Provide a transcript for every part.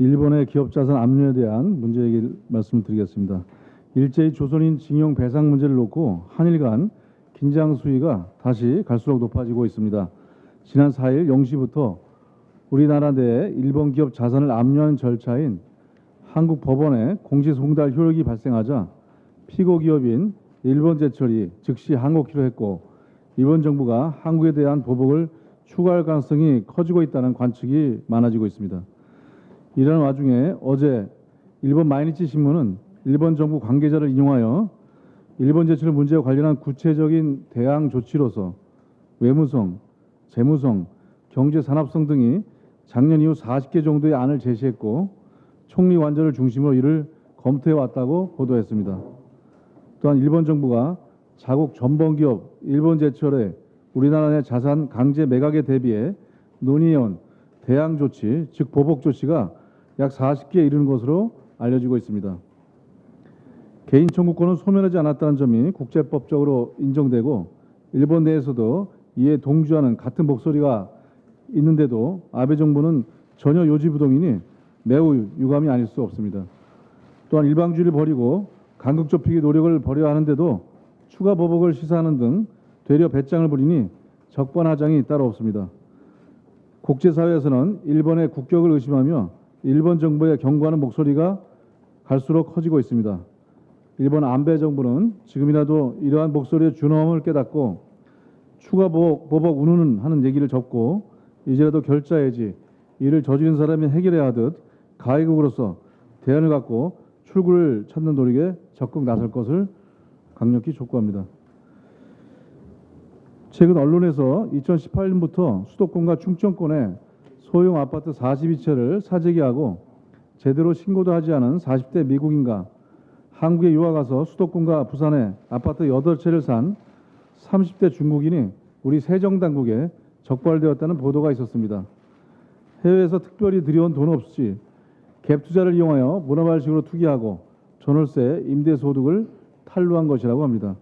일본의 기업자산 압류에 대한 문제 얘기를 말씀을 드리겠습니다. 일제히 조선인 징용 배상 문제를 놓고 한일 간 긴장 수위가 다시 갈수록 높아지고 있습니다. 지난 4일 0시부터 우리나라 내 일본 기업 자산을 압류하는 절차인 한국 법원에 공시송달 효력이 발생하자 피고 기업인 일본제철이 즉시 항고키로 했고, 일본 정부가 한국에 대한 보복을 추가할 가능성이 커지고 있다는 관측이 많아지고 있습니다. 이런 와중에 어제 일본 마이니치 신문은 일본 정부 관계자를 인용하여 일본제철 문제와 관련한 구체적인 대항 조치로서 외무성, 재무성, 경제산업성 등이 작년 이후 40개 정도의 안을 제시했고, 총리 관저를 중심으로 이를 검토해 왔다고 보도했습니다. 또한 일본 정부가 자국 전범기업 일본제철의 우리나라 내 자산 강제 매각에 대비해 논의해온 대항 조치, 즉 보복 조치가 약 40개에 이르는 것으로 알려지고 있습니다. 개인 청구권은 소멸하지 않았다는 점이 국제법적으로 인정되고, 일본 내에서도 이에 동조하는 같은 목소리가 있는데도 아베 정부는 전혀 요지부동이니 매우 유감이 아닐 수 없습니다. 또한 일방주의를 버리고 간극 좁히기 노력을 벌여야 하는데도 추가 보복을 시사하는 등 되려 배짱을 부리니 적반하장이 따로 없습니다. 국제사회에서는 일본의 국격을 의심하며 일본 정부에 경고하는 목소리가 갈수록 커지고 있습니다. 일본 안배 정부는 지금이라도 이러한 목소리의 준엄함을 깨닫고 추가 보복 운운은 하는 얘기를 접고 이제라도 결자해지 이를 저지른 사람이 해결해야 하듯 가해국으로서 대안을 갖고 출구를 찾는 노력에 적극 나설 것을 강력히 촉구합니다. 최근 언론에서 2018년부터 수도권과 충청권에 소형 아파트 42채를 사재기하고 제대로 신고도 하지 않은 40대 미국인과 한국에 유학 가서 수도권과 부산에 아파트 8채를 산 30대 중국인이 우리 세정당국에 적발되었다는 보도가 있었습니다. 해외에서 특별히 들여온 돈 없이 갭 투자를 이용하여 문어발식으로 투기하고 전월세, 임대소득을 탈루한 것이라고 합니다.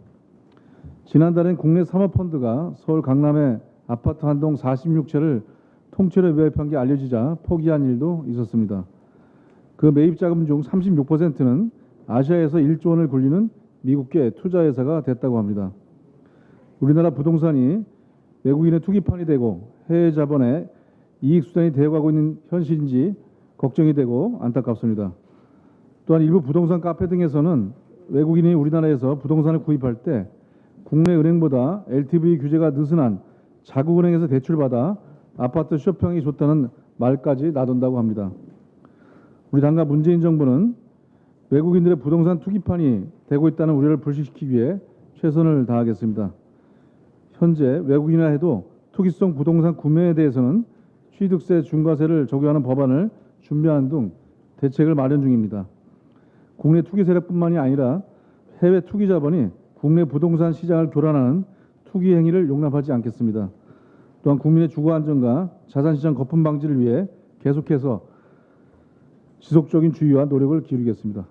지난달엔 국내 사모펀드가 서울 강남의 아파트 한 동 46채를 통째로 매입한 게 알려지자 포기한 일도 있었습니다. 그 매입 자금 중 36%는 아시아에서 1조 원을 굴리는 미국계 투자회사가 됐다고 합니다. 우리나라 부동산이 외국인의 투기판이 되고 해외 자본의 이익 수단이 되어가고 있는 현실인지 걱정이 되고 안타깝습니다. 또한 일부 부동산 카페 등에서는 외국인이 우리나라에서 부동산을 구입할 때 국내 은행보다 LTV 규제가 느슨한 자국은행에서 대출받아 아파트 쇼평이 좋다는 말까지 나돈다고 합니다. 우리 당과 문재인 정부는 외국인들의 부동산 투기판이 되고 있다는 우려를 불식시키기 위해 최선을 다하겠습니다. 현재 외국인이라 해도 투기성 부동산 구매에 대해서는 취득세 중과세를 적용하는 법안을 준비하는 등 대책을 마련 중입니다. 국내 투기 세력뿐만이 아니라 해외 투기 자본이 국내 부동산 시장을 교란하는 투기 행위를 용납하지 않겠습니다. 또한 국민의 주거 안정과 자산시장 거품 방지를 위해 계속해서 지속적인 주의와 노력을 기울이겠습니다.